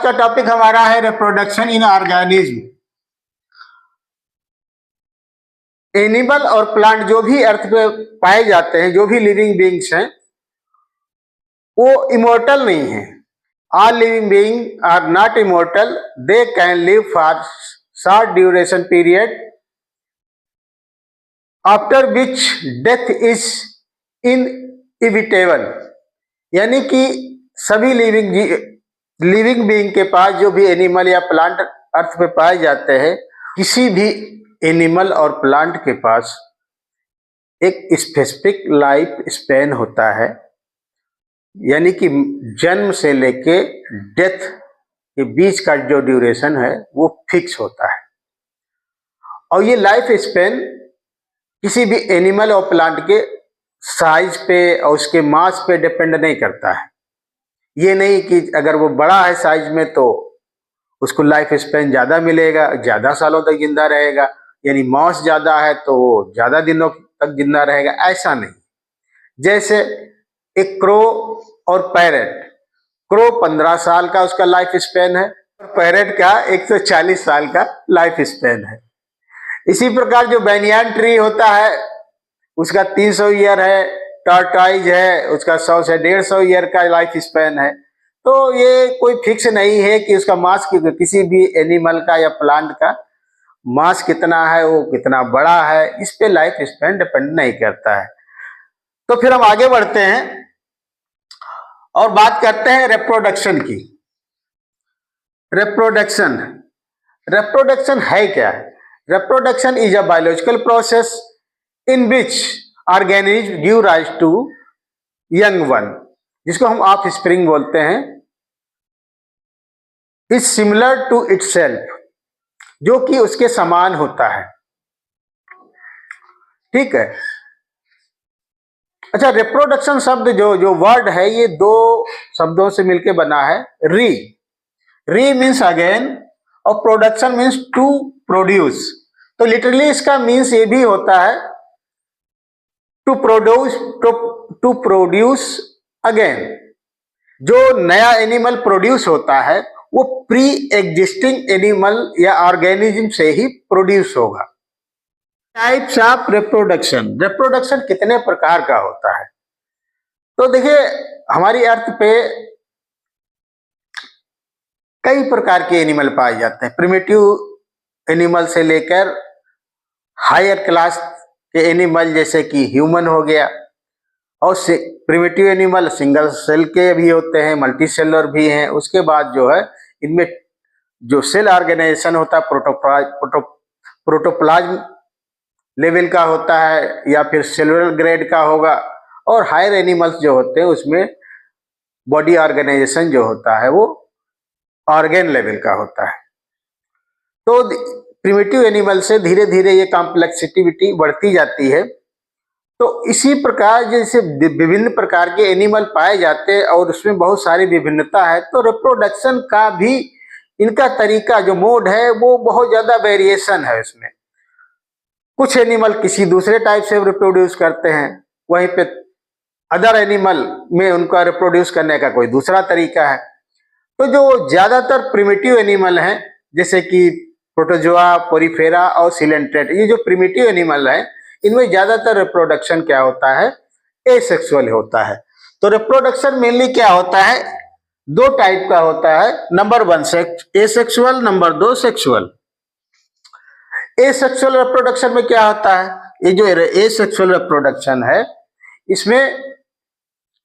का टॉपिक हमारा है रिप्रोडक्शन इन ऑर्गेनिज्म। एनिमल और प्लांट जो भी अर्थ पे पाए जाते हैं, जो भी लिविंग बीइंग्स हैं, वो इमोर्टल नहीं है। All living being are not immortal, they can live for short duration period after which death is inevitable. यानी कि सभी लिविंग बीइंग के पास, जो भी एनिमल या प्लांट अर्थ पे पाए जाते हैं, किसी भी एनिमल और प्लांट के पास एक स्पेसिफिक लाइफ स्पैन होता है। यानी कि जन्म से लेके डेथ के बीच का जो ड्यूरेशन है वो फिक्स होता है। और ये लाइफ स्पैन किसी भी एनिमल और प्लांट के साइज पे और उसके मास पे डिपेंड नहीं करता है। ये नहीं कि अगर वो बड़ा है साइज में तो उसको लाइफ स्पैन ज्यादा मिलेगा, ज्यादा सालों तक जिंदा रहेगा, यानी मास ज्यादा है तो वो ज्यादा दिनों तक जिंदा रहेगा, ऐसा नहीं। जैसे एक क्रो और पैरेट, क्रो 15 साल का उसका लाइफ स्पैन है और पैरेट का 140 साल का लाइफ स्पैन है। इसी प्रकार जो बैनियान ट्री होता है उसका 300 ईयर है, टॉर्टॉइज है उसका 100 से 150 ईयर का लाइफ स्पैन है। तो ये कोई फिक्स नहीं है कि उसका मास किसी भी एनिमल का या प्लांट का मास कितना है, वो कितना बड़ा है, इस पे लाइफ स्पैन डिपेंड नहीं करता है। तो फिर हम आगे बढ़ते हैं और बात करते हैं रिप्रोडक्शन की। रिप्रोडक्शन है क्या? Reproduction is a biological process in which organism give rise to young one, जिसको हम ऑफ स्प्रिंग बोलते हैं, इज सिमिलर टू इटसेल्फ, जो कि उसके समान होता है। ठीक है। अच्छा, रिप्रोडक्शन शब्द जो वर्ड है ये दो शब्दों से मिलकर बना है। री मीन्स अगेन और प्रोडक्शन मीन्स टू प्रोड्यूस। तो लिटरली इसका मीन्स ये भी होता है टू प्रोड्यूस अगेन। जो नया एनिमल प्रोड्यूस होता है वो प्री एग्जिस्टिंग एनिमल या ऑर्गेनिज्म से ही प्रोड्यूस होगा। टाइप्स ऑफ रिप्रोडक्शन कितने प्रकार का होता है? तो देखिए, हमारी अर्थ पे कई प्रकार के एनिमल पाए जाते हैं। प्रिमिटिव एनिमल से लेकर हायर क्लास के एनिमल जैसे कि ह्यूमन हो गया, और प्रिमिटिव एनिमल सिंगल सेल के भी होते हैं, मल्टी सेलर भी हैं। उसके बाद जो है इनमें जो सेल ऑर्गेनाइजेशन होता है प्रोटोप्लाज्म लेवल का होता है या फिर सेलुलर ग्रेड का होगा, और हायर एनिमल्स जो होते हैं उसमें बॉडी ऑर्गेनाइजेशन जो होता है वो ऑर्गेन लेवल का होता है। तो प्रिमिटिव एनिमल से धीरे धीरे ये कॉम्प्लेक्सिटी बढ़ती जाती है। तो इसी प्रकार जैसे विभिन्न प्रकार के एनिमल पाए जाते हैं और उसमें बहुत सारी विभिन्नता है, तो रिप्रोडक्शन का भी इनका तरीका जो मोड है वो बहुत ज्यादा वेरिएशन है। इसमें कुछ एनिमल किसी दूसरे टाइप से रिप्रोड्यूस करते हैं, वहीं पे अदर एनिमल में उनका रिप्रोड्यूस करने का कोई दूसरा तरीका है। तो जो ज्यादातर प्रिमिटिव एनिमल हैं जैसे कि प्रोटोजोआ, पोरीफेरा और सिलेंट्रेट, ये जो प्रिमिटिव एनिमल है इनमें ज्यादातर रिप्रोडक्शन क्या होता है? एसेक्सुअल होता है। तो रिप्रोडक्शन मेनली क्या होता है? दो टाइप का होता है। Number 1 asexual, number 2 sexual. Asexual reproduction में क्या होता है? ये जो एसेक्सुअल रिप्रोडक्शन है इसमें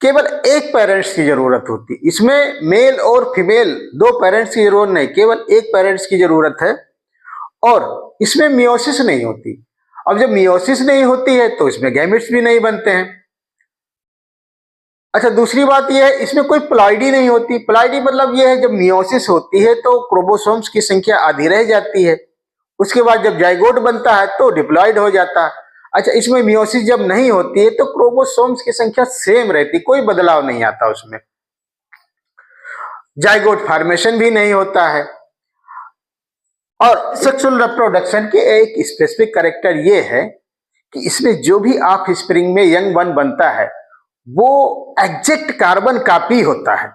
केवल एक पेरेंट्स की जरूरत होती है। इसमें मेल और फीमेल दो पेरेंट्स की जरूरत नहीं, केवल एक पेरेंट्स की जरूरत है, और इसमें मियोसिस नहीं होती। अब जब मियोसिस नहीं होती है तो इसमें गैमेट्स भी नहीं बनते हैं। अच्छा, दूसरी बात यह है इसमें कोई प्लॉइडी नहीं होती। प्लॉइडी मतलब यह है जब मियोसिस होती है तो क्रोमोसोम्स की संख्या आधी रह जाती है, उसके बाद जब जाइगोट बनता है तो डिप्लॉइड हो जाता है। अच्छा, इसमें मियोसिस जब नहीं होती है तो क्रोमोसोम्स की संख्या सेम रहती, कोई बदलाव नहीं आता उसमें, जाइगोट फॉर्मेशन भी नहीं होता है। और सेक्सुअल रिप्रोडक्शन के एक स्पेसिफिक कैरेक्टर ये है कि इसमें जो भी ऑफ स्प्रिंग में यंग वन बनता है वो एग्जैक्ट कार्बन कॉपी होता है,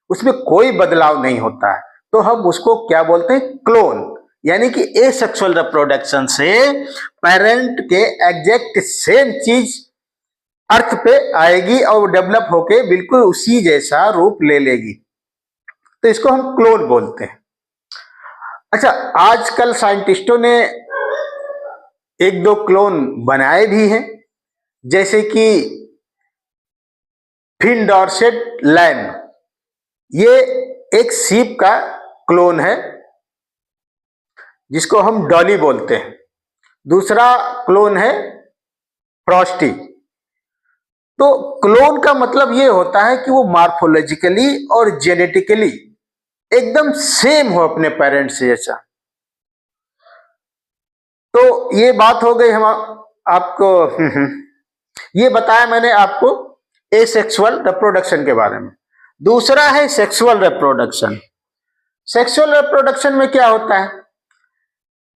उसमें कोई बदलाव नहीं होता है, तो हम उसको क्या बोलते हैं, क्लोन। यानी कि एसेक्सुअल रिप्रोडक्शन से पेरेंट के एग्जैक्ट सेम चीज अर्थ पे आएगी और डेवलप होके बिल्कुल उसी जैसा रूप ले लेगी, तो इसको हम क्लोन बोलते हैं। अच्छा, आजकल साइंटिस्टों ने एक दो क्लोन बनाए भी हैं, जैसे कि फिन डॉर्सेट लैम, ये एक सीप का क्लोन है जिसको हम डॉली बोलते हैं। दूसरा क्लोन है फ्रॉस्टी। तो क्लोन का मतलब ये होता है कि वो मॉर्फोलॉजिकली और जेनेटिकली एकदम सेम हो अपने पेरेंट्स जैसा। तो ये बात हो गई हम आपको ये बताया मैंने आपको एसेक्सुअल रिप्रोडक्शन के बारे में। दूसरा है सेक्सुअल रिप्रोडक्शन। सेक्सुअल रिप्रोडक्शन में क्या होता है,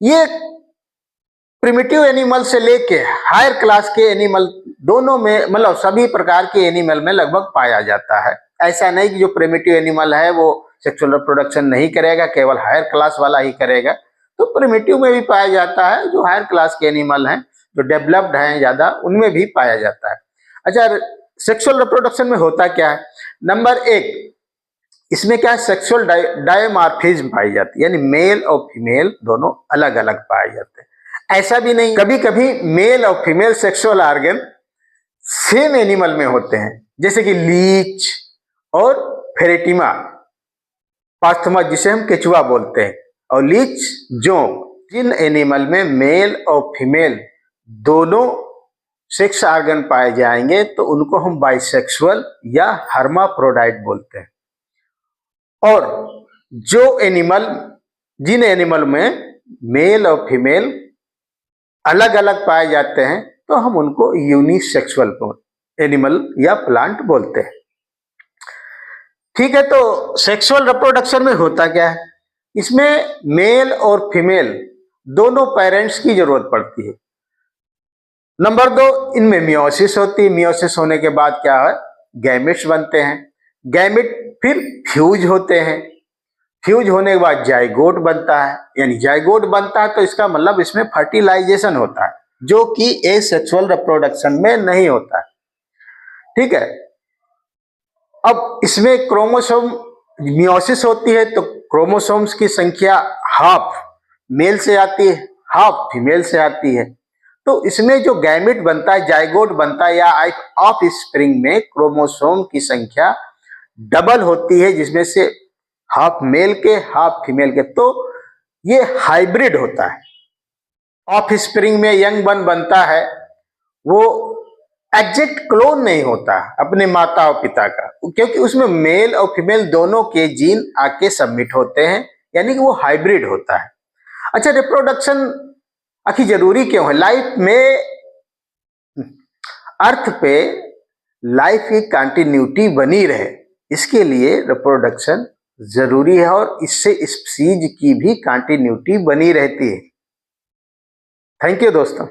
ये प्रिमिटिव एनिमल से लेके हायर क्लास के एनिमल दोनों में, मतलब सभी प्रकार के एनिमल में लगभग पाया जाता है। ऐसा नहीं कि जो प्रिमिटिव एनिमल है वो सेक्सुअल रिप्रोडक्शन नहीं करेगा, केवल हायर क्लास वाला ही करेगा। तो प्रिमिटिव में भी पाया जाता है, जो हायर क्लास के एनिमल हैं, जो डेवलप्ड हैं ज्यादा, उनमें भी पाया जाता है। अच्छा, सेक्सुअल रिप्रोडक्शन में होता क्या है, नंबर एक, इसमें क्या है, सेक्सुअल डायमॉर्फिज्म पाई जाती है, यानी मेल और फीमेल दोनों अलग अलग पाए जाते हैं। ऐसा भी नहीं, कभी कभी मेल और female sexual organ same animal में होते हैं, जैसे कि लीच और फेरेटिमा पास्थमस, जिसे हम केचुआ बोलते हैं, और लीच जोंक। जिन एनिमल में मेल और फीमेल दोनों सेक्स ऑर्गन पाए जाएंगे तो उनको हम बाइसेक्सुअल या हर्माफ्रोडाइट बोलते हैं। और जो एनिमल, जिन एनिमल में मेल और फीमेल अलग अलग पाए जाते हैं तो हम उनको यूनिसेक्सुअल एनिमल या प्लांट बोलते हैं। ठीक है, तो सेक्सुअल रिप्रोडक्शन में होता क्या है, इसमें मेल और फीमेल दोनों पेरेंट्स की जरूरत पड़ती है। नंबर दो, इनमें मियोसिस होती है। मियोसिस होने के बाद क्या है, गैमेट्स बनते हैं। गैमेट फिर फ्यूज होते हैं। फ्यूज होने के बाद जाइगोट बनता है, यानी जाइगोट बनता है तो इसका मतलब इसमें फर्टिलाइजेशन होता है, जो कि एसेक्सुअल रिप्रोडक्शन में नहीं होता है। ठीक है, अब इसमें क्रोमोसोम, मियोसिस होती है तो क्रोमोसोम्स की संख्या हाफ मेल से आती है, हाफ फीमेल से आती है। तो इसमें जो गैमेट बनता है, जाइगोट बनता है, या ऑफ स्प्रिंग में क्रोमोसोम की संख्या डबल होती है, जिसमें से हाफ मेल के हाफ फीमेल के, तो ये हाइब्रिड होता है। ऑफ स्प्रिंग में यंग बन बनता है, वो एग्जैक्ट क्लोन नहीं होता अपने माता और पिता का, क्योंकि उसमें मेल और फीमेल दोनों के जीन आके सबमिट होते हैं, यानी कि वो हाइब्रिड होता है। अच्छा, रिप्रोडक्शन आखिर जरूरी क्यों है लाइफ में? अर्थ पे लाइफ की कंटिन्यूटी बनी रहे, इसके लिए रिप्रोडक्शन जरूरी है, और इससे स्पीसीज की भी कंटिन्यूटी बनी रहती है। थैंक यू दोस्तों।